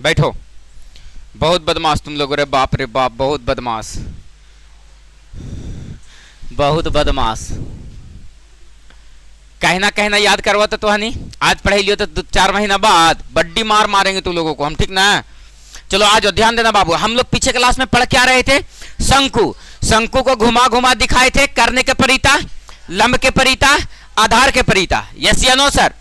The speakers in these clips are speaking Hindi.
बैठो। बहुत बदमाश तुम लोग, रे बाप रे बाप, बहुत बदमाश, बहुत बदमाश। कहना कहना याद करवा तो हनी, आज पढ़ाई लियो तो 4 महीना बाद बड्डी मार मारेंगे तुम लोगों को हम, ठीक ना। चलो आज ध्यान देना बाबू, हम लोग पीछे क्लास में पढ़ क्या रहे थे? शंकु। शंकु को घुमा घुमा दिखाए थे, करने के परिता, लंब के परिता, आधार के परिता। यस या नो सर?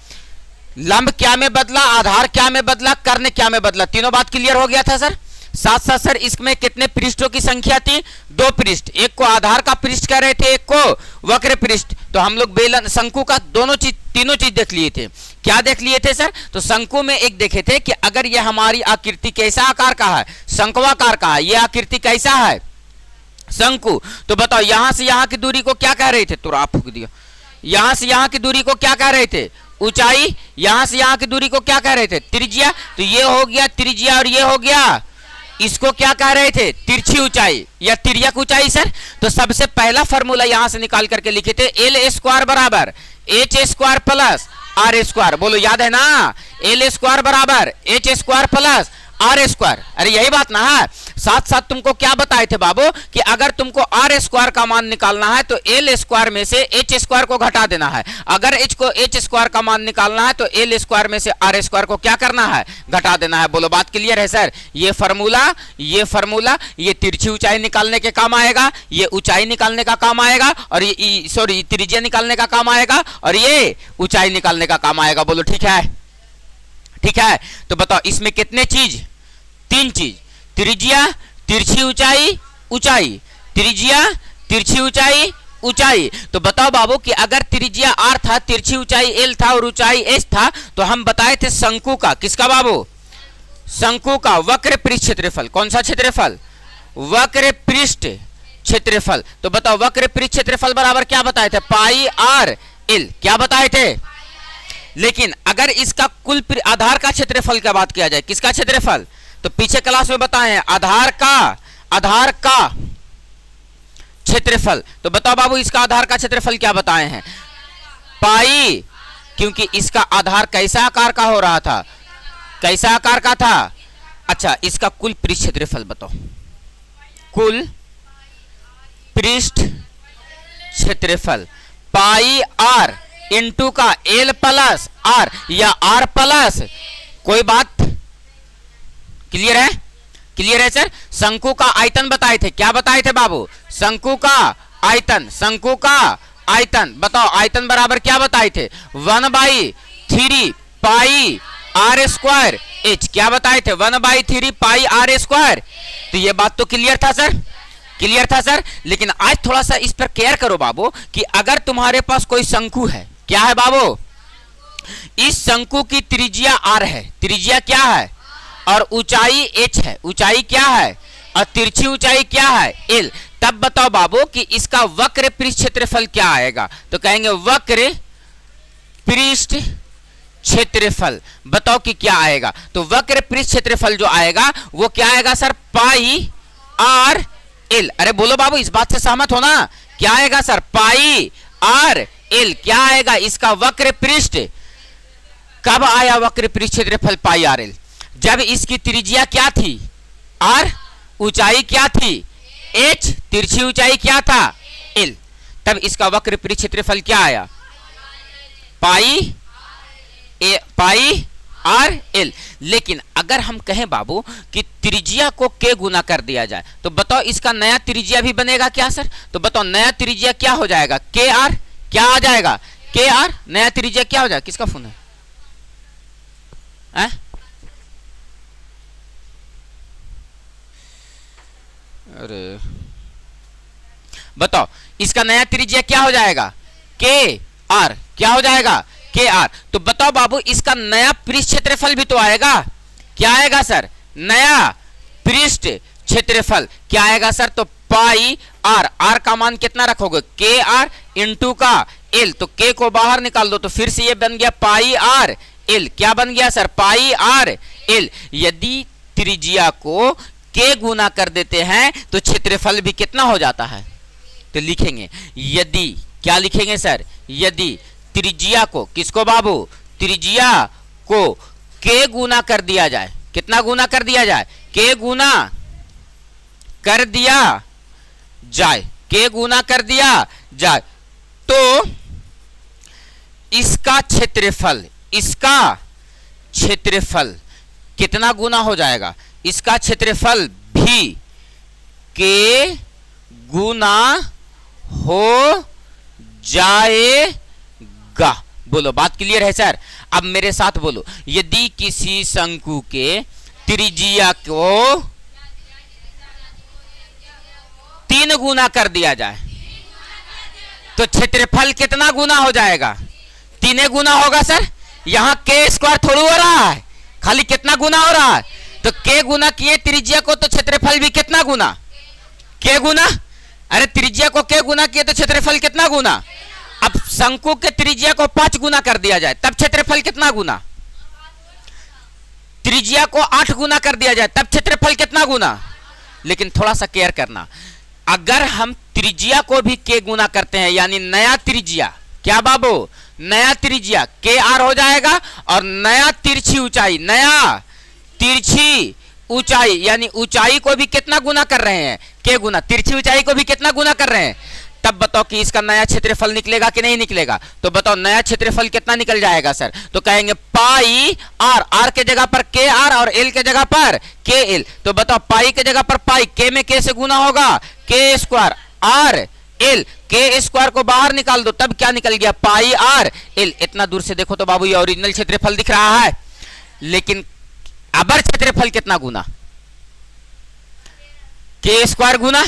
लंब क्या में बदला, आधार क्या में बदला, कर्ण क्या में बदला, तीनों बात क्लियर हो गया था सर। साथ साथ सर इसमें कितने पृष्ठों की संख्या थी? 2 पृष्ठ, एक को आधार का पृष्ठ कह रहे थे, एक को वक्र पृष्ठ। तो हम लोग बेलन शंकु का दोनों चीज, तीनों चीज देख लिए थे। क्या देख लिए थे सर? तो शंकु में एक देखे थे कि अगर यह हमारी आकृति कैसा आकार का है? शंक्वाकार का है। यह आकृति कैसा है? शंकु। तो बताओ यहां से यहां की दूरी को क्या कह रहे थे? तुरा फूक दिया। यहां से यहां की दूरी को क्या कह रहे थे? ऊंचाई। यहां से यहां की दूरी को क्या कह रहे थे? त्रिज्या। तो ये हो गया त्रिज्या और ये हो गया, इसको क्या कह रहे थे? तिरछी ऊंचाई या तिर्यक ऊंचाई सर। तो सबसे पहला फार्मूला यहां से निकाल करके लिखे थे, एल स्क्वायर बराबर H square plus R square. बोलो याद है ना? एल स्क्वायर बराबर H square plus R square. अरे यही बात ना है। साथ साथ तुमको क्या बताए थे बाबू कि अगर तुमको आर स्क्वायर का मान निकालना है तो एल स्क्वायर में से एच स्क्वायर को घटा देना है। अगर एच को एच स्क्वायर का मान निकालना है तो एल स्क्वायर में से आर स्क्वायर को क्या करना है? घटा देना है। बोलो बात क्लियर है सर? ये फार्मूला ये तिरछी ऊंचाई निकालने के काम आएगा, ये ऊंचाई निकालने का काम आएगा, और ये सॉरी त्रिज्या निकालने का काम आएगा, और ये ऊंचाई निकालने का काम आएगा। बोलो ठीक है? ठीक है। तो बताओ इसमें कितने चीज? 3 चीज, त्रिज्या, तिरछी ऊंचाई, ऊंचाई। त्रिज्या, तिरछी ऊंचाई, ऊंचाई। तो बताओ बाबू कि अगर त्रिज्या r था, तिरछी ऊंचाई l था और ऊंचाई h था, तो हम बताए थे शंकु का, किसका बाबू? शंकु का वक्र पृष्ठ क्षेत्रफल। कौन सा क्षेत्रफल? वक्र पृष्ठ क्षेत्रफल। तो बताओ वक्र पृष्ठ क्षेत्रफल बराबर क्या बताए थे? पाई r l। क्या बताए थे? लेकिन अगर इसका कुल आधार का क्षेत्रफल का बात किया जाए, किसका क्षेत्रफल? तो पीछे क्लास में बताए हैं आधार का क्षेत्रफल। तो बताओ बाबू इसका आधार का क्षेत्रफल क्या बताए हैं? पाई, क्योंकि इसका आधार कैसा आकार का हो रहा था? कैसा आकार का था? अच्छा, इसका कुल पृष्ठ क्षेत्रफल बताओ। कुल पृष्ठ क्षेत्रफल पाई आर इंटू का एल प्लस आर या आर प्लस, कोई बात क्लियर है? क्लियर है सर? शंकु का आयतन बताए थे। क्या बताए थे बाबू? शंकु का आयतन। शंकु का आयतन बताओ, आयतन बराबर क्या बताए थे? 1/3 पाई आर स्क्वायर एच। क्या बताए थे? 1/3 पाई आर स्क्वायर। तो ये बात तो क्लियर था सर? क्लियर था सर। लेकिन आज थोड़ा सा इस पर केयर करो बाबू कि अगर तुम्हारे पास कोई शंकु है, क्या है बाबू? इस शंकु की त्रिज्या r है, त्रिज्या क्या है? और ऊंचाई h है, ऊंचाई क्या है? और तिरछी ऊंचाई क्या है? l। तब बताओ बाबू कि इसका वक्र पृष्ठ क्षेत्रफल क्या आएगा? तो कहेंगे वक्र पृष्ठ क्षेत्रफल। बताओ कि क्या आएगा? तो वक्र पृष्ठ क्षेत्रफल जो आएगा वो क्या आएगा सर? Pi R L. अरे बोलो बाबू, इस बात से सहमत हो ना? क्या आएगा सर? Pi R L. क्या आएगा? इसका वक्र पृष्ठ। कब आया वक्र पृष्ठ क्षेत्रफल पाई आर एल? जब इसकी त्रिज्या क्या थी? आर। ऊंचाई क्या थी? एच। तिरछी ऊंचाई क्या था? एल। तब इसका वक्र पृष्ठ क्षेत्रफल क्या आया? पाई आर एल। लेकिन अगर हम कहें बाबू कि त्रिज्या को के गुना कर दिया जाए, तो बताओ इसका नया त्रिज्या भी बनेगा क्या सर? तो बताओ नया त्रिज्या क्या हो जाएगा? के आर। क्या आ जाएगा? के आर। नया त्रिज्या क्या हो जाएगा? किसका फोन है? अरे बताओ इसका नया त्रिज्या क्या हो जाएगा? के आर। क्या हो जाएगा? के आर। तो बताओ बाबू इसका नया पृष्ठ क्षेत्रफल भी तो आएगा। क्या आएगा सर? नया पृष्ठ क्षेत्रफल क्या आएगा सर? तो पाई आर। आर का मान कितना रखोगे? के आर इंटू का एल। तो के को बाहर निकाल दो तो फिर से ये बन गया पाई आर एल। क्या बन गया सर? Pi R L. यदि त्रिज्या को के गुना कर देते हैं तो क्षेत्रफल भी कितना हो जाता है? तो लिखेंगे यदि, क्या लिखेंगे सर? यदि त्रिज्या को, किसको बाबू? त्रिज्या को के गुना कर दिया जाए, कितना गुना कर दिया जाए, के गुना कर दिया जाए, के गुना कर दिया जाए, तो इसका क्षेत्रफल, इसका क्षेत्रफल कितना गुना हो जाएगा, इसका क्षेत्रफल भी के गुना हो जाएगा। बोलो बात क्लियर है सर? अब मेरे साथ बोलो, यदि किसी शंकु के त्रिज्या को 3 गुना कर दिया जाए तो क्षेत्रफल कितना गुना हो जाएगा, 3 गुना होगा सर। यहां के स्क्वायर थोड़ा हो रहा है, खाली कितना गुना हो रहा है, तो के गुना किए त्रिज्या को तो क्षेत्रफल भी कितना गुना, के गुना, अरे त्रिज्या को के गुना किए तो क्षेत्रफल कितना गुना। अब शंकु के त्रिज्या को 5 गुना कर दिया जाए तब क्षेत्रफल कितना गुना, त्रिज्या को 8 गुना कर दिया जाए तब क्षेत्रफल कितना गुना। लेकिन थोड़ा सा केयर करना, अगर हम त्रिज्या को भी के गुना करते हैं यानी नया त्रिज्या, क्या बाबू, नया त्रिज्या के आर हो जाएगा, और नया तिरछी ऊंचाई, नया तिरछी ऊंचाई यानी ऊंचाई को भी कितना गुना कर रहे हैं, के गुना, तिरछी ऊंचाई को भी कितना गुना कर रहे हैं। तब बताओ कि इसका नया क्षेत्रफल निकलेगा कि नहीं निकलेगा। तो बताओ नया क्षेत्रफल कितना निकल जाएगा सर, तो कहेंगे पाई आर, आर के जगह पर के आर और एल के जगह पर के एल। तो बताओ पाई के जगह पर पाई, के में के से गुना होगा, के स्क्वायर आर एल, के स्क्वायर को बाहर निकाल दो तब क्या निकल गया, पाई आर एल। इतना दूर से देखो तो बाबू ये ओरिजिनल क्षेत्रफल दिख रहा है, लेकिन अबर क्षेत्रफल कितना गुना, के स्क्वायर गुना।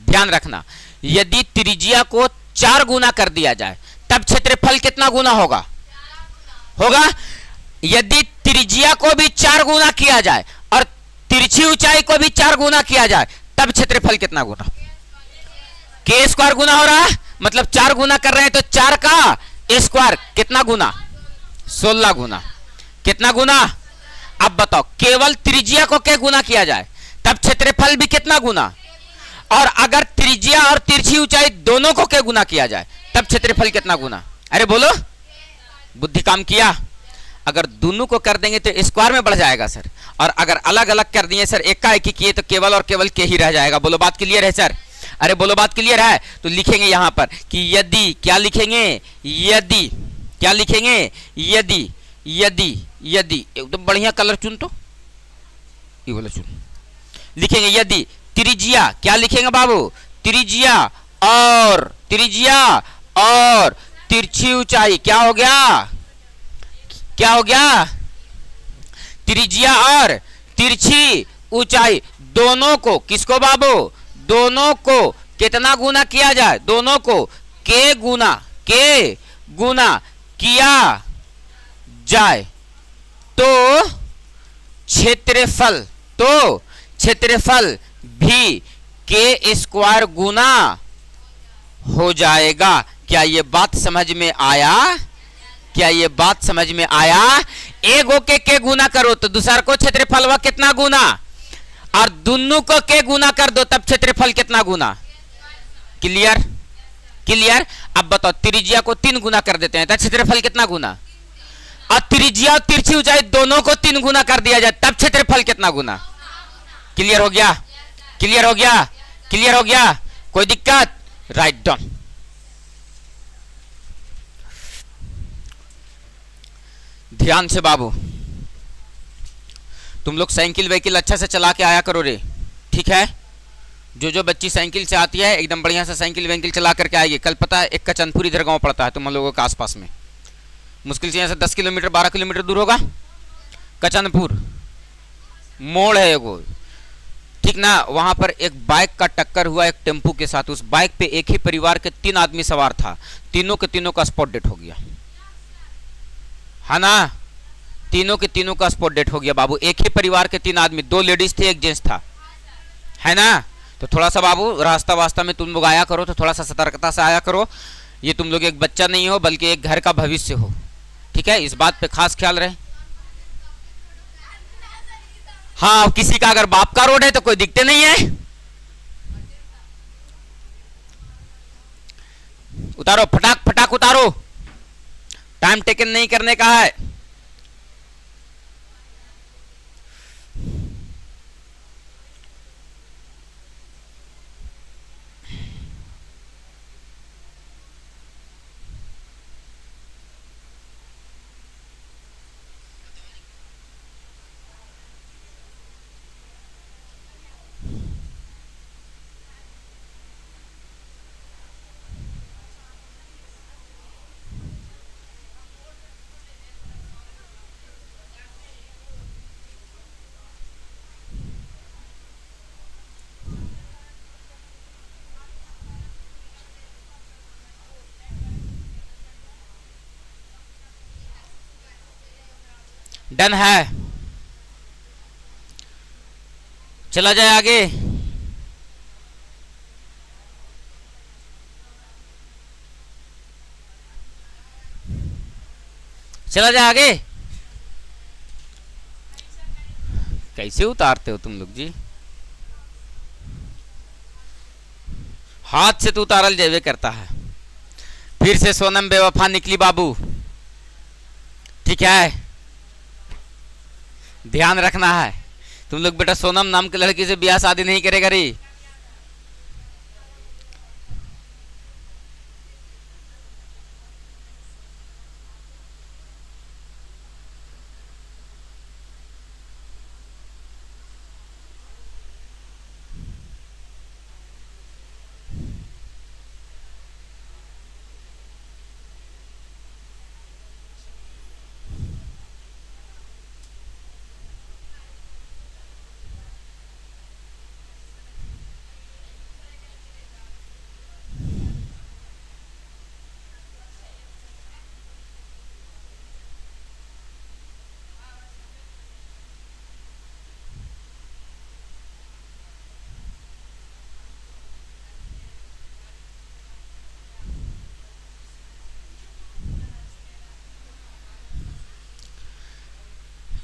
ध्यान रखना, यदि त्रिज्या को 4 गुना कर दिया जाए तब क्षेत्रफल कितना गुना होगा, होगा। यदि त्रिज्या को भी 4 गुना किया जाए और तिरछी ऊंचाई को भी 4 गुना किया जाए तब क्षेत्रफल कितना गुना, के स्क्वायर गुना हो रहा है, मतलब 4 गुना कर रहे हैं तो 4 का स्क्वायर कितना गुना, 16 गुना, कितना गुना। अब बताओ केवल त्रिज्या को क्या गुना किया जाए तब क्षेत्रफल भी कितना गुना, और अगर त्रिज्या और तिरछी ऊंचाई दोनों को क्या गुना किया जाए तब क्षेत्रफल कितना गुना। अरे बोलो, बुद्धि काम किया। अगर दोनों को कर देंगे तो स्क्वायर में बढ़ जाएगा सर, और अगर अलग अलग कर दिए सर, एक का एक ही किए तो केवल और केवल के ही रह जाएगा। बोलो बात क्लियर है सर? अरे बोलो बात क्लियर है? तो लिखेंगे यहां पर कि यदि, क्या लिखेंगे, यदि, क्या लिखेंगे, यदि, यदि, यदि, एकदम बढ़िया कलर चुन, तो ये वाला चुन, लिखेंगे यदि त्रिज्या, क्या लिखेंगे बाबू, त्रिज्या और, त्रिज्या और तिरछी ऊंचाई, क्या हो गया, क्या हो गया, त्रिज्या और तिरछी ऊंचाई दोनों को, किसको बाबू, दोनों को कितना गुना किया जाए, दोनों को के गुना किया जाए तो क्षेत्रफल भी के स्क्वायर गुना हो जाएगा। क्या ये बात समझ में आया, क्या ये बात समझ में आया। एक हो के गुना करो तो दूसरा को क्षेत्रफल व कितना गुना, और दोनों को के गुना कर दो तब क्षेत्रफल कितना गुना। Clear, clear. अब बताओ त्रिज्या को 3 गुना कर देते हैं तब क्षेत्रफल कितना गुना, और त्रिज्या और तिरछी ऊंचाई दोनों को 3 गुना कर दिया जाए तब क्षेत्रफल कितना गुना। क्लियर हो गया, क्लियर हो गया, क्लियर हो गया, कोई दिक्कत। Write down. ध्यान से बाबू, तुम लोग साइकिल वाइकिल अच्छा से चला के आया करो रे, ठीक है। जो बच्ची साइकिल से आती है एकदम बढ़िया से साइकिल वाइकिल चला करके आएगी। कल पता है एक का चंदपुर इधर गांव पड़ता है तुम लोगों के आसपास में, मुश्किल से यहाँ से 10 किलोमीटर 12 किलोमीटर दूर होगा। कचनपुर मोड़ है एगो, ठीक ना, वहां पर एक बाइक का टक्कर हुआ एक टेम्पू के साथ। उस बाइक पे एक ही परिवार के 3 आदमी सवार था, तीनों के तीनों का स्पॉट डेथ हो गया, है ना, तीनों के तीनों का स्पॉट डेथ हो गया बाबू। एक ही परिवार के 3 आदमी, 2 लेडीज थे, एक जेंट्स था, है ना। तो थोड़ा सा बाबू रास्ता वास्ता में तुम लोग आया करो तो थोड़ा सा सतर्कता से आया करो। ये तुम लोग एक बच्चा नहीं हो बल्कि एक घर का भविष्य हो, ठीक है, इस बात पे खास ख्याल रहे। हाँ, किसी का अगर बाप का रोड है तो कोई दिक्कत नहीं है, उतारो फटाक फटाक उतारो, टाइम टेकन नहीं करने का है। डन है, चला जाए आगे। चला जाए आगे। कैसे उतारते हो तुम लोग जी, हाथ से तो उतारल जावे करता है। फिर से सोनम बेवफा निकली बाबू, ठीक है, ध्यान रखना है। तुम लोग बेटा सोनम नाम की लड़की से ब्याह शादी नहीं करेगा रे।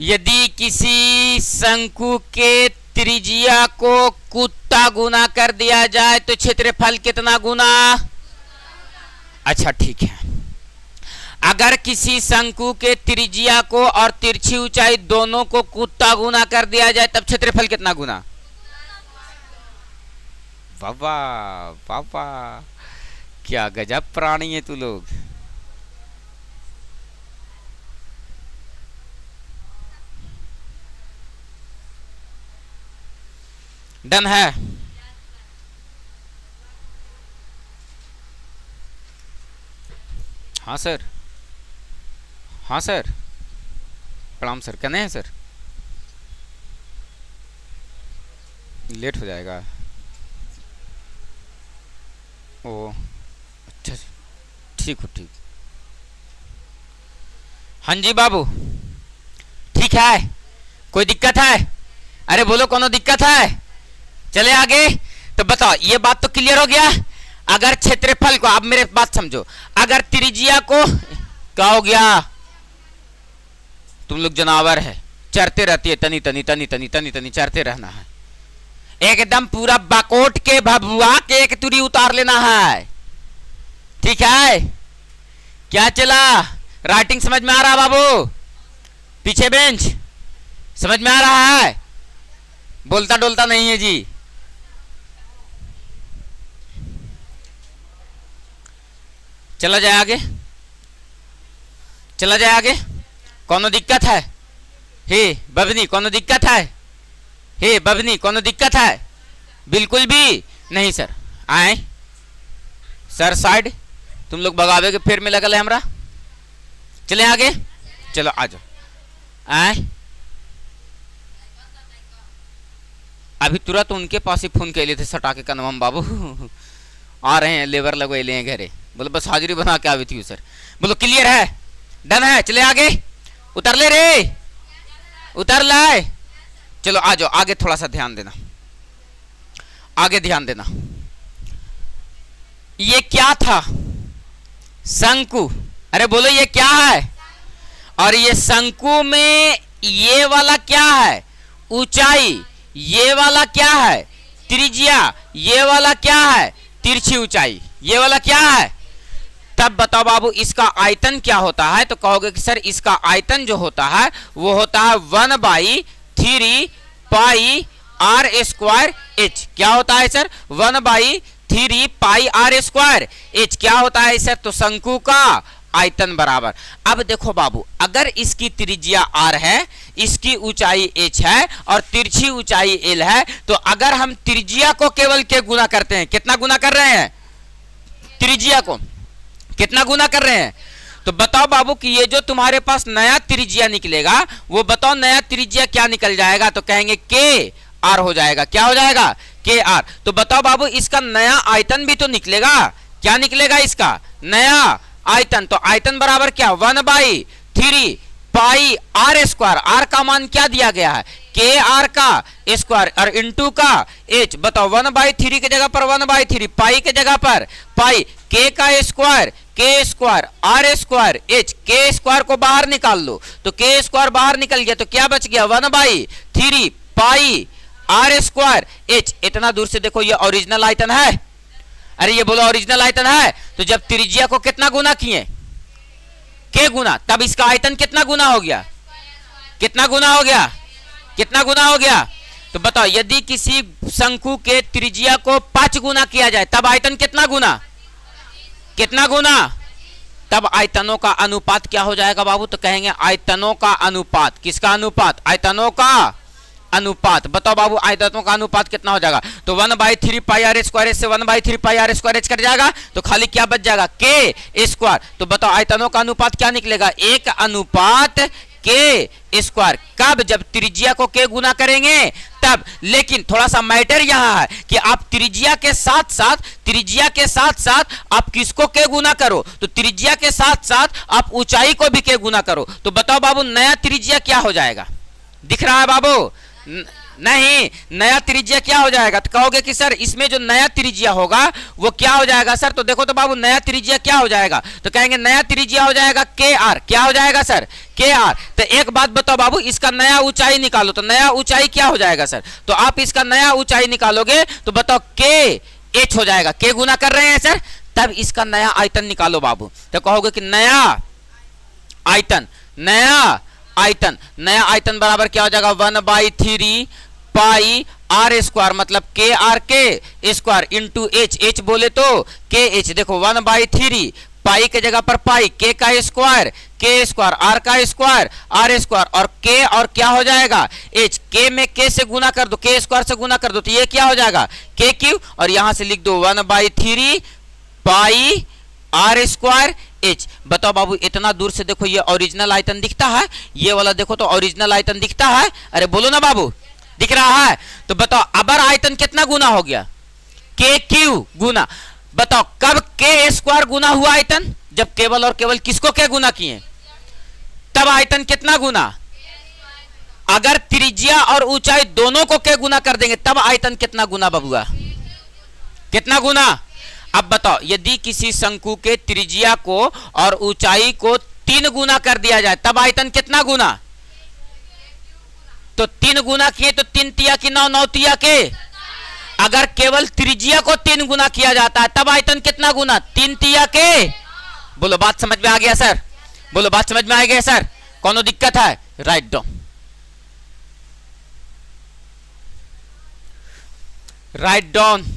यदि किसी शंकु के त्रिज्या को कुत्ता गुना कर दिया जाए तो क्षेत्रफल कितना गुना? अच्छा ठीक है, अगर किसी शंकु के त्रिज्या को और तिरछी ऊंचाई दोनों को कुत्ता गुना कर दिया जाए तब क्षेत्रफल कितना गुना? बाबा बाबा, क्या गजब प्राणी है तू लोग। डन है, हाँ सर, हाँ सर, प्रणाम सर, कहने हैं सर, लेट हो जाएगा। ओ अच्छा, ठीक हो, ठीक, हाँ जी बाबू, ठीक है, कोई दिक्कत है? अरे बोलो कोनो दिक्कत है? चले आगे। तो बताओ, ये बात तो क्लियर हो गया। अगर क्षेत्रफल को, अब मेरे बात समझो, अगर त्रिज्या को, क्या हो गया? तुम लोग जानवर है, चरते रहती है, तनी तनी तनी तनी तनी तनी चरते रहना है, एकदम पूरा बाकोट के भभुआ के एक तुरी उतार लेना है, ठीक है? क्या चला? राइटिंग समझ में आ रहा बाबू? पीछे बेंच समझ में आ रहा है? बोलता डोलता नहीं है जी। चला जाए आगे, चला जाए आगे। कोनो दिक्कत है? हे बबनी, कोनो दिक्कत है? हे बबनी, कोनो दिक्कत है? बिल्कुल भी नहीं सर। आए सर साइड, तुम लोग भगावे के फिर में लगल है हमरा। चले आगे, चलो आ जाओ। आए अभी तुरंत उनके पास ही फोन कैले थे सटा के कनवम बाबू आ रहे हैं, लेबर लगवे ले घरे। बोलो बस हाजिरी बना के आवी थी सर। बोलो क्लियर है, डन है, चले आगे। उतर ले रे, उतर लाए। चलो आ जाओ आगे, थोड़ा सा ध्यान देना, आगे ध्यान देना। ये क्या था? शंकु। अरे बोलो ये क्या है? और ये शंकु में ये वाला क्या है? ऊंचाई। ये वाला क्या है? त्रिज्या। ये वाला क्या है? तिरछी ऊंचाई। ये वाला क्या है? तब बताओ बाबू इसका आयतन क्या होता है? तो कहोगे कि सर इसका आयतन जो होता है वो होता है 1/3 पाई आर स्क्वायर एच। क्या होता है sir? 1/3 pi are square H. क्या होता है सर? तो शंकु का आयतन बराबर। अब देखो बाबू, अगर इसकी त्रिज्या r है, इसकी ऊंचाई h है और तिरछी ऊंचाई l है, तो अगर हम त्रिज्या को केवल के गुना करते हैं, कितना गुना कर रहे हैं? त्रिज्या को कितना गुना कर रहे हैं? तो बताओ बाबू कि ये जो तुम्हारे पास नया त्रिज्या निकलेगा, वो बताओ नया त्रिज्या क्या निकल जाएगा? तो कहेंगे के आर हो जाएगा। क्या हो जाएगा? के आर। तो बताओ बाबू इसका नया आयतन भी तो निकलेगा। क्या निकलेगा इसका नया आयतन? तो आयतन बराबर क्या? 1/3 पाई आर स्क्वायर, आर का मान क्या दिया गया है, के आर का स्क्वायर और इंटू का एच। बताओ 1/3 की जगह पर 1/3, पाई की जगह पर पाई, के का स्क्वायर के स्क्वायर आर स्क्वायर एच, के स्क्वायर को बाहर निकाल लो तो के स्क्वायर बाहर निकल गया तो क्या बच गया 1/3 पाई आर स्क्वायर एच। इतना दूर से देखो ये ओरिजिनल आयतन है, अरे ये बोलो ओरिजिनल आयतन है। तो जब त्रिज्या को कितना गुना किए, के गुना, तब इसका आयतन कितना गुना हो गया, कितना गुना हो गया, कितना गुना हो गया। तो बताओ यदि किसी शंकु के त्रिज्या को 5 गुना किया जाए तब आयतन कितना गुना, कितना गुना, तब आयतनों का अनुपात क्या हो जाएगा बाबू, तो कहेंगे आयतनों का अनुपात। किसका अनुपात, आयतनों का अनुपात। बताओ बाबू आयतनों का अनुपात कितना हो जाएगा, तो 1/3 पाई आर स्क्वायर से 1/3 pi are square H cut जाएगा तो खाली क्या बच जाएगा, के स्क्वायर। तो बताओ आयतनों का अनुपात क्या निकलेगा, 1 अनुपात के स्क्वायर। कब, जब त्रिज्या को के गुना करेंगे तब। लेकिन थोड़ा सा मैटर यहां है कि आप त्रिज्या के साथ साथ, त्रिज्या के साथ साथ आप किसको के गुना करो, तो त्रिज्या के साथ साथ आप ऊंचाई को भी के गुना करो। तो बताओ बाबू नया त्रिज्या क्या हो जाएगा, दिख रहा है बाबू, नहीं, नया त्रिज्या क्या हो जाएगा, तो कहोगे कि सर इसमें जो नया त्रिज्या होगा वो क्या हो जाएगा सर, तो देखो तो बाबू नया त्रिज्या क्या हो जाएगा, तो कहेंगे नया त्रिज्या हो जाएगा के आर। क्या हो जाएगा सर, के आर। तो एक बात बताओ बाबू, इसका नया ऊंचाई निकालो, तो नया ऊंचाई क्या हो जाएगा सर, तो आप इसका नया ऊंचाई निकालोगे तो बताओ के एच हो जाएगा, के गुना कर रहे हैं सर, तब इसका नया आयतन निकालो बाबू। तो कहोगे कि नया आयतन, नया आयतन, नया आयतन बराबर क्या हो जाएगा 1/3 पाई आर स्क्वायर, मतलब के आर के स्क्वायर इंटू एच, एच बोले तो के एच। देखो 1/3 पाई के जगह पर पाई, के का स्क्वायर के स्क्वायर आर का स्क्वायर आर स्क्वायर और के और क्या हो जाएगा एच, के में के से गुना कर दो, के स्क्वायर से गुना कर दो तो ये क्या हो जाएगा के क्यू, और यहां से लिख दो 1/3 पाई आर स्क्वायर एच। बताओ बाबू इतना दूर से देखो ये ओरिजिनल आयतन दिखता है, ये वाला देखो तो ओरिजिनल आयतन दिखता है, अरे बोलो ना बाबू, दिख रहा है। तो बताओ अबर आयतन कितना गुना हो गया, के क्यू गुना। बताओ कब के स्क्वायर गुना हुआ आयतन, जब केवल और केवल किसको के गुना किए, तब आयतन कितना गुना। अगर त्रिज्या और ऊंचाई दोनों को के गुना कर देंगे तब आयतन कितना गुना बबुआ, कितना गुना। अब बताओ यदि किसी शंकु के त्रिज्या को और ऊंचाई को 3 गुना कर दिया जाए तब आयतन कितना गुना, तो 3 गुना किए तो 3 तिया की 9, 9 तिया के। अगर केवल त्रिज्या को 3 गुना किया जाता है तब आयतन कितना गुना, 3 तिया के। बोलो बात समझ में आ गया सर, बोलो बात समझ में आ गया सर, कौन दिक्कत है, राइट डाउन, राइट डाउन।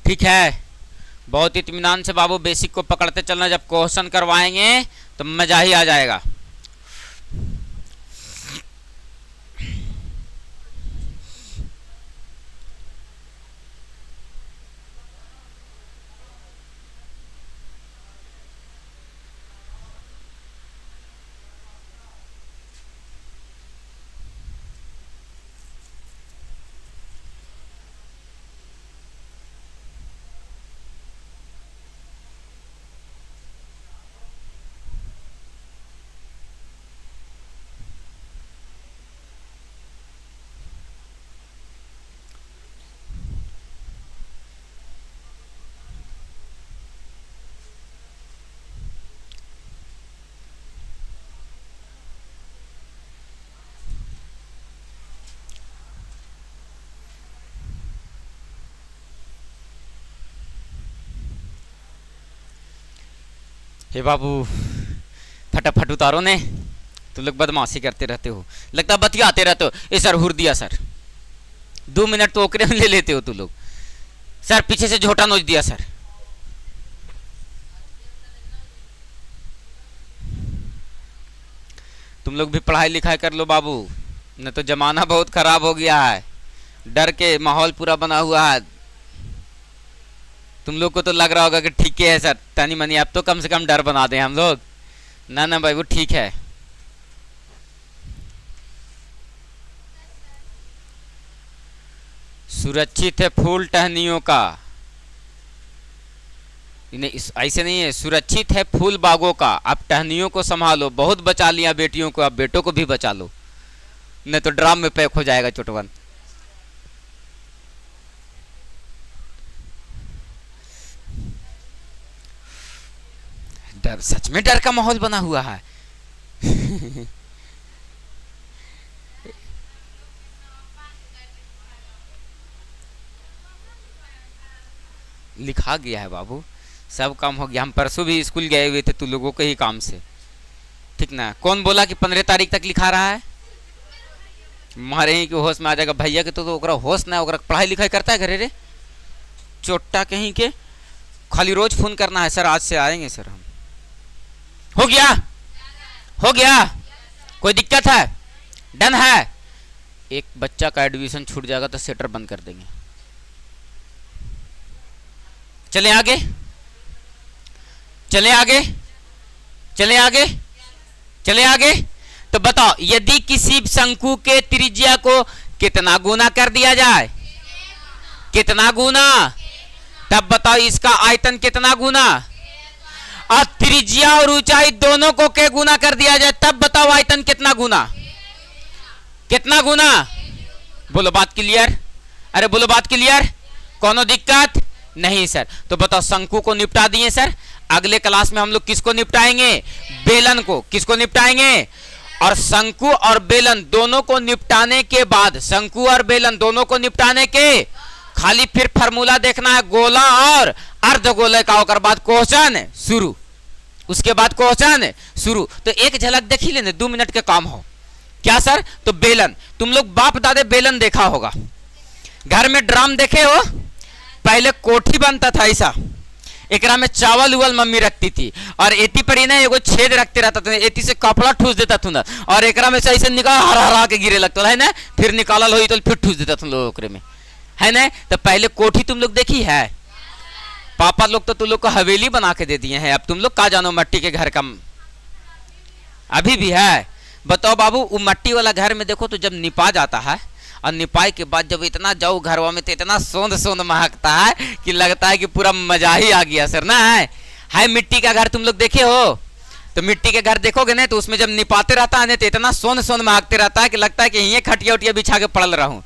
ठीक है, बहुत इत्मीनान से बाबू बेसिक को पकड़ते चलना, जब क्वेश्चन करवाएंगे तो मजा ही आ जाएगा। हे बाबू फटाफट उतारो ने, तुम लोग बदमाशी करते रहते हो, लगता बतियाते रहते हो। ए सर हुर दिया सर, 2 मिनट तो ओकरे में ले लेते हो तुम लोग। सर पीछे से झोटा नोच दिया सर, तुम लोग भी पढ़ाई लिखाई कर लो बाबू, न तो जमाना बहुत खराब हो गया है, डर के माहौल पूरा बना हुआ है। तुम लोग को तो लग रहा होगा कि ठीक है सर, तनी मनी अब तो कम से कम डर बना दें हम लोग। ना ना भाई वो ठीक है। सुरक्षित है फूल टहनियों का, ऐसे नहीं है, सुरक्षित है फूल बागों का, आप टहनियों को संभालो, बहुत बचा लिया बेटियों को, आप बेटों को भी बचा लो, नहीं तो ड्राम में पैक हो जाएगा चोटवन। डर, सच में डर का माहौल बना हुआ है। लिखा गया है बाबू, सब काम हो गया। हम परसों भी स्कूल गए हुए थे, तू लोगों के ही काम से, ठीक ना। कौन बोला कि 15 तारीख तक लिखा रहा है? मारे ही कि होश में आ जाएगा भैया के, तो ओकरा होश ना, ओकरा पढ़ाई लिखाई करता है घरे रे, चोट्टा कहीं के। खाली रोज फोन करना है, सर आज से आएंगे सर हम। हो गया, हो गया, कोई दिक्कत है? डन है। एक बच्चा का एडमिशन छूट जाएगा तो सेटर बंद कर देंगे। चले आगे, चले आगे, चले आगे, चले आगे। तो बताओ, यदि किसी शंकु के त्रिज्या को कितना गुना कर दिया जाए? कितना गुना? तब बताओ इसका आयतन कितना गुना? और त्रिज्या और ऊंचाई दोनों को के गुना कर दिया जाए, तब बताओ आयतन कितना गुना? कितना गुना? बोलो बात क्लियर? अरे बोलो बात क्लियर? कोनो दिक्कत नहीं सर। तो बताओ, शंकु को निपटा दिए सर। अगले क्लास में हम लोग किसको निपटाएंगे? बेलन को। किसको निपटाएंगे? और शंकु और बेलन दोनों को निपटाने के बाद, शंकु और बेलन दोनों को निपटाने के खाली फिर फार्मूला देखना है, गोला और अर्धगोले का, और बाद क्वेश्चन शुरू। उसके बाद क्वेश्चन शुरू। तो एक झलक देख ही लेने, 2 मिनट के काम हो। क्या सर? तो बेलन, तुम लोग बाप दादे बेलन देखा होगा, घर में ड्राम देखे हो? पहले कोठी बनता था ऐसा, एकरा में चावल उवल मम्मी रखती थी, और एती पर ही ना एगो छेद रखते रहता था, एती से कपड़ा ठूस देता था ना, और एकरा में से ऐसे निकाल हरा हरा के गिरे लगता है ना, फिर निकालल हो तो फिर ठूस देता था लोग ओकरे में, है ना। तो पहले कोठी तुम लोग देखी है? पापा लोग तो तुम लोग को हवेली बना के दे दिए हैं, अब तुम लोग का जानो मट्टी के घर का अभी भी है। बताओ बाबू, वो मट्टी वाला घर में देखो तो जब निपा जाता है, और निपाई के बाद जब इतना जाओ घरवा में तो इतना सोंध सोंध महकता है कि लगता है कि पूरा मजा ही आ गया सर ना। है मिट्टी का घर तुम लोग देखे हो? तो मिट्टी के घर देखोगे ना, तो उसमें जब निपाते रहता है ना, तो इतना सोंध सोंध महकते रहता है कि लगता है कि यहीं खटिया उटिया बिछा के पड़ल रहूं।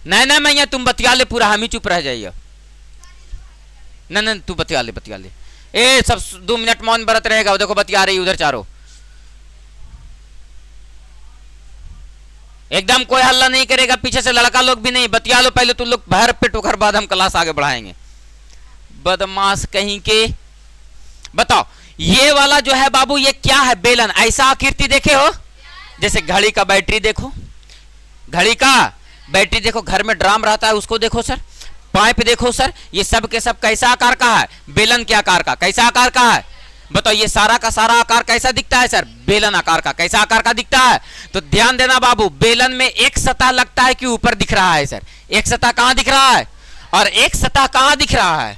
नहीं ना मैया तुम बतिया ले पूरा, हम ही चुप रह जाइए। नहीं तू बतिया ले, बतिया ले। ए सब 2 मिनट मौन बरत रहेगा। देखो बतिया रही उधर चारों, एकदम कोई हल्ला नहीं करेगा, पीछे से लड़का लोग भी नहीं। बतिया लो पहले तुम लोग, भर पेट होकर बाद हम क्लास आगे बढ़ाएंगे। बदमाश कहीं के। बताओ, ये वाला जो है बाबू, ये क्या है? बेलन। ऐसा आकृति देखे हो? जैसे घड़ी का बैटरी देखो, घड़ी का बैटरी देखो, घर में ड्राम रहता है उसको देखो सर, पाइप देखो सर, ये सब के सब कैसा आकार का है? बेलन के आकार का। कैसा आकार का है? बताओ, ये सारा का सारा आकार कैसा दिखता है सर? बेलन आकार का। कैसा आकार का दिखता है? तो ध्यान देना बाबू, बेलन में एक सतह लगता है कि ऊपर दिख रहा है सर? एक सतह कहां दिख रहा है? और एक सतह कहां दिख रहा है?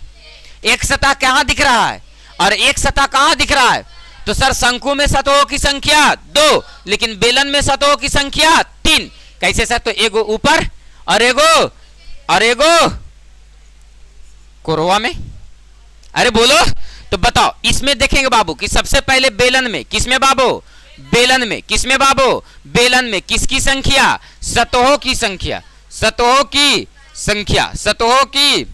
एक सतह कहां दिख रहा है? और एक सतह कहां दिख रहा है? तो सर शंकु में सतहों की संख्या 2, लेकिन बेलन में सतहों की संख्या 3। कैसे सर? तो एगो ऊपर और एगो कोरवा में। अरे बोलो। तो बताओ, इसमें देखेंगे बाबू कि सबसे पहले बेलन में, किसमें बाबू? बेलन में। किसमें बाबू? बेलन में। किसकी संख्या? सतहों की संख्या। सतहों की संख्या। सतहों की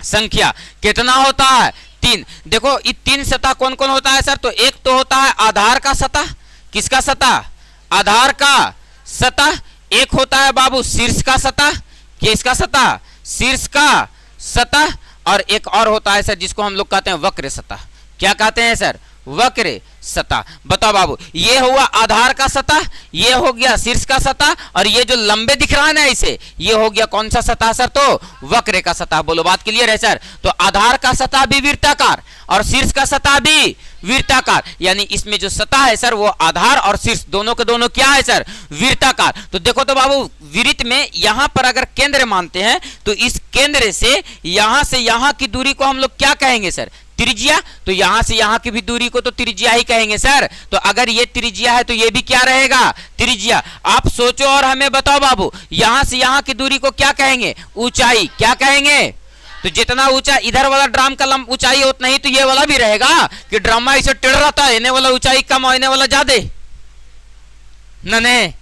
संख्या कितना होता है? 3। देखो, ये 3 सतह कौन कौन होता है सर? तो एक तो होता है आधार का सतह। किसका सतह? आधार का सतह। एक होता है बाबू शीर्ष का सतह। किसका सतह? शीर्ष का सतह। और एक और होता है सर जिसको हम लोग कहते हैं वक्र सतह। क्या कहते हैं सर? वक्र सतह। बताओ बाबू, ये हुआ आधार का सतह, ये हो गया शीर्ष का सतह, और ये जो लंबे दिख रहा है ना इसे, ये हो गया कौन सा सतह सर? तो वक्र का सतह। बोलो बात क्लियर है सर? तो आधार का सतह भी वृत्ताकार और शीर्ष का सतह भी वृत्ताकार, यानी इसमें जो सतह है सर वो आधार और शीर्ष दोनों के दोनों क्या है सर, वृत्ताकार। तो देखो तो बाबू वृत्त में यहां पर अगर केंद्र मानते हैं तो इस केंद्र से यहां की दूरी को हम लोग क्या कहेंगे सर, त्रिज्या। तो यहां से यहां की भी दूरी को तो त्रिज्या ही कहेंगे सर। तो अगर ये त्रिज्या है तो ये भी क्या रहेगा, त्रिज्या। आप सोचो और हमें बताओ बाबू, यहां से यहां की दूरी को क्या कहेंगे, ऊंचाई। क्या कहेंगे, तो जितना ऊंचा इधर वाला ड्राम का ऊंचाई उतना ही तो ये वाला भी रहेगा कि ड्रामा इसे टेढ़ रहता है, इन्हें वाला ऊंचाई कम और इन्हें वाला ज्यादा न,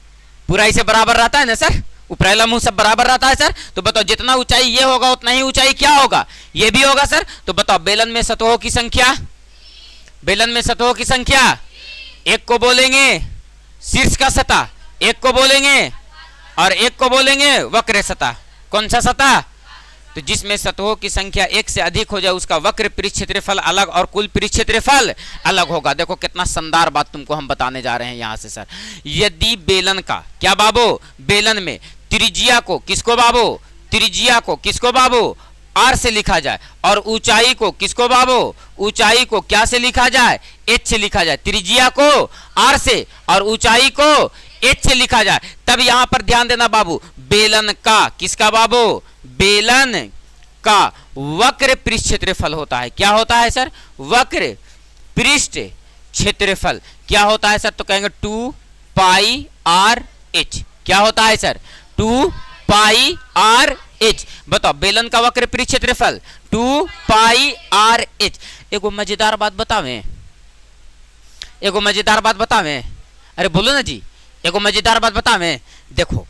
पूरा इसे बराबर रहता है ना सर, ऊपरला मुंह सब बराबर रहता है सर। तो बताओ जितना ऊंचाई ये होगा उतना ही ऊंचाई क्या होगा, ये भी होगा सर। तो बताओ बेलन में सतहों की संख्या, बेलन में सतहों की संख्या, एक को बोलेंगे शीर्ष का सतह, एक को बोलेंगे और एक को बोलेंगे वक्र सतह। कौन सा सतह, तो जिसमें सतहों की संख्या एक से अधिक हो जाए उसका वक्र पृष्ठ क्षेत्रफल अलग और कुल पृष्ठ क्षेत्रफल अलग होगा। देखो कितना शानदार बात तुमको हम बताने जा रहे हैं यहां से सर। यदि बेलन का क्या बाबू, बेलन में त्रिज्या को किसको बाबू, त्रिज्या को किसको बाबू r से लिखा जाए और ऊंचाई को किसको बाबू, ऊंचाई को क्या से लिखा जाए, h से लिखा जाए। त्रिज्या को r से और ऊंचाई को h से लिखा जाए, तब यहां पर ध्यान देना बाबू, बेलन का किसका बाबू, बेलन का वक्र पृष्ठ क्षेत्रफल होता है। क्या होता है सर, वक्र पृष्ठ क्षेत्रफल क्या होता है सर, तो कहेंगे 2 पाई आर एच। क्या होता है सर, 2 पाई आर एच। बताओ बेलन का वक्र पृष्ठ क्षेत्रफल 2 पाई आर एच। एगो मजेदार बात बतावें, एगो मजेदार बात बतावें, अरे बोलो ना जी, एगो मजेदार बात बतावें। देखो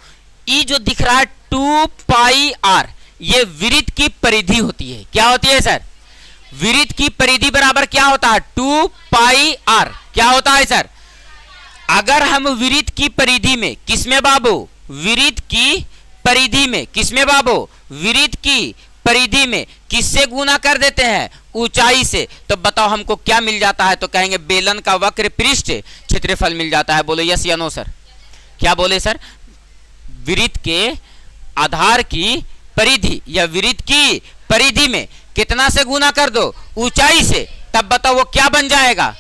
ये जो दिख रहा है 2 पाई आर, ये वृत्त की परिधि होती है। क्या होती है सर, वृत्त की परिधि बराबर क्या होता है, 2 पाई आर। क्या होता है सर, अगर हम वृत्त की परिधि में किसमें बाबू, वृत्त की परिधि में किसमें बाबू, वृत्त की परिधि में किससे गुना कर देते हैं, ऊंचाई से, तो बताओ हमको क्या मिल जाता है, तो कहेंगे बेलन का वक्र पृष्ठ क्षेत्रफल मिल जाता है। बोलो यस या नो सर, क्या बोले सर, वृत्त के आधार की परिधि या वृत्त की परिधि में कितना से गुना कर दो, ऊंचाई से, तब बताओ वो क्या बन जाएगा,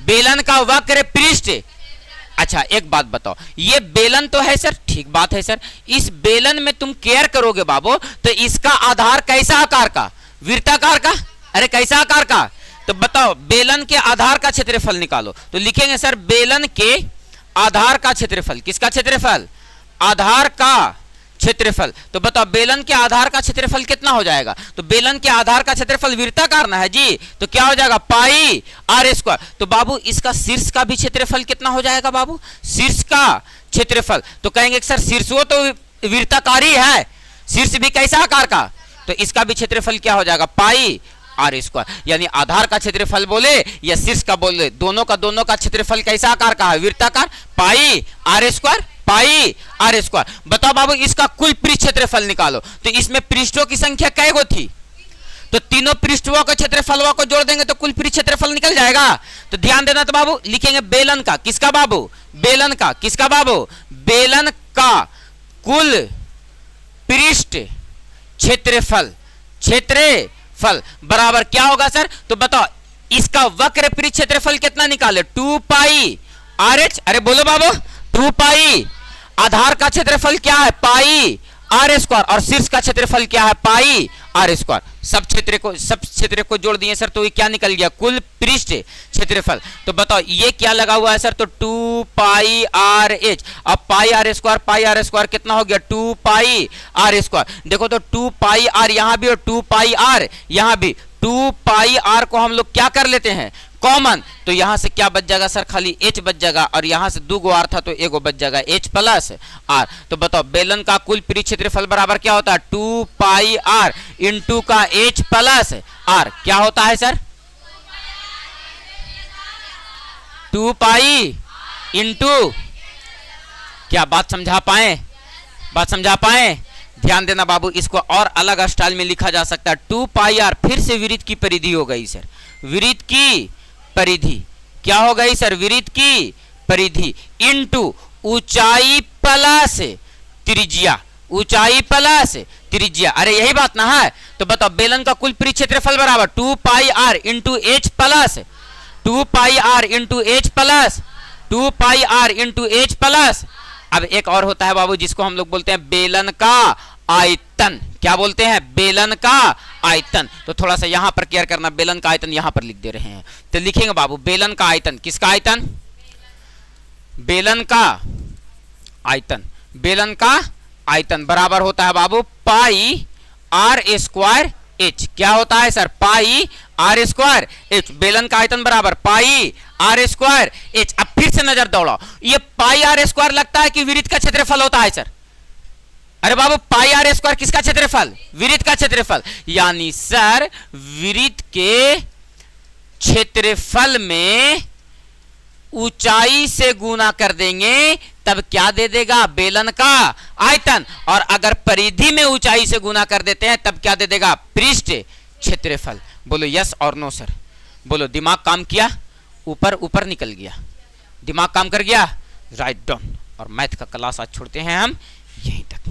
बेलन का वक्र पृष्ठ। अच्छा एक बात बताओ, ये बेलन तो है सर, ठीक बात है सर, इस बेलन में तुम केयर करोगे बाबू तो इसका आधार कैसा आकार का, वृत्ताकार का, अरे कैसा आकार का, तो बताओ बेलन के आधार का क्षेत्रफल निकालो। तो लिखेंगे सर बेलन के आधार का क्षेत्रफल, किसका क्षेत्रफल, आधार का क्षेत्रफल। तो बताओ बेलन के आधार का क्षेत्रफल कितना हो जाएगा, तो बेलन के आधार का क्षेत्रफल वृत्ताकार ना है जी, तो क्या हो जाएगा पाई आर स्क्वायर। तो बाबू इसका शीर्ष का भी क्षेत्रफल कितना हो जाएगा बाबू, शीर्ष का क्षेत्रफल, तो कहेंगे सर शीर्ष वो तो वृत्ताकार ही है, शीर्ष भी कैसा आकार का, तो इसका भी क्षेत्रफल क्या हो जाएगा पाई आर स्क्वायर। यानी आधार का क्षेत्रफल बोले या शीर्ष का बोले, दोनों का क्षेत्रफल कैसा आकार का है, वृत्ताकार, pi are square, pi are square. बताओ बाबू इसका कुल पृष्ठ क्षेत्रफल निकालो, तो इसमें पृष्ठों की संख्या कै गो थी, तो तीनों पृष्ठों के क्षेत्रफल को जोड़ देंगे तो कुल पृष्ठ क्षेत्रफल निकल जाएगा। तो ध्यान देना, तो बाबू लिखेंगे बेलन का किसका बाबू, बेलन का किसका बाबू, बेलन का कुल पृष्ठ क्षेत्रफल, क्षेत्रफल बराबर क्या होगा सर, तो बताओ इसका वक्र पृष्ठ क्षेत्रफल कितना निकाले, 2 पाई आर एच। अरे बोलो बाबू 2 पाई, आधार का क्षेत्रफल क्या है पाई आर स्क्वायर और शीर्ष का क्षेत्रफल क्या है पाई आर स्क्वायर। सब क्षेत्र को जोड़ दिए सर तो ये क्या निकल गया, कुल पृष्ठ क्षेत्रफल। तो बताओ ये क्या लगा हुआ है सर, तो 2 पाई आर एच। अब पाई आर स्क्वायर कितना हो गया, 2 पाई आर स्क्वायर। देखो तो 2 पाई आर यहाँ भी और 2 पाई आर यहाँ भी, 2 पाई आर को हम लोग क्या कर लेते हैं कॉमन, तो यहां से क्या बच जाएगा सर, खाली h बच जाएगा और यहां से 2 गो आर था तो एगो बच जाएगा h प्लस आर। तो बताओ बेलन का कुल पृष्ठ क्षेत्रफल बराबर क्या होता है, 2 पाई आर इंटू का h प्लस आर। क्या होता है सर, 2 पाई इंटू, क्या बात समझा पाए, बात समझा पाए, ध्यान देना बाबू, इसको और अलग स्टाइल में लिखा जा सकता है, 2 पाई आर फिर से वृत्त की परिधि हो गई सर, वृत्त की परिधि क्या हो गई सर, वृत्त की परिधि इंटू ऊंचाई प्लस त्रिज्या, ऊंचाई प्लस त्रिज्या। अरे यही बात ना है, तो बताओ बेलन का कुल पृष्ठ क्षेत्रफल बराबर 2 pi r into h plus 2 pi r into h plus 2 pi r into h plus. अब एक और होता है बाबू जिसको हम लोग बोलते हैं बेलन का आयतन। क्या बोलते हैं? बेलन का आयतन। तो थोड़ा सा यहां पर केयर करना, बेलन का आयतन यहां पर लिख दे रहे हैं। तो लिखेंगे बाबू बेलन का आयतन। किसका आयतन? बेलन का आयतन। बेलन का आयतन बराबर होता है बाबू पाई आर स्क्वायर एच। क्या होता है sir? Pi are square H. बेलन का आयतन बराबर पाई आर स्क्वायर एच। अब फिर से नजर दौड़ाओ, ये पाई आर स्क्वायर लगता है कि विरित का क्षेत्रफल होता है सर? अरे बाबू पाई आर स्क्वायर किसका क्षेत्रफल? विरित का क्षेत्रफल। यानी सर विरित के क्षेत्रफल में ऊंचाई से गुना कर देंगे तब क्या दे देगा? बेलन का आयतन। और अगर परिधि में ऊंचाई से गुना कर देते हैं तब क्या दे देगा? पृष्ठ क्षेत्रफल। बोलो यस और नो सर। बोलो दिमाग काम किया? ऊपर ऊपर निकल गया, दिमाग काम कर गया? Write down. और मैथ का क्लास आज छोड़ते हैं हम यहीं तक।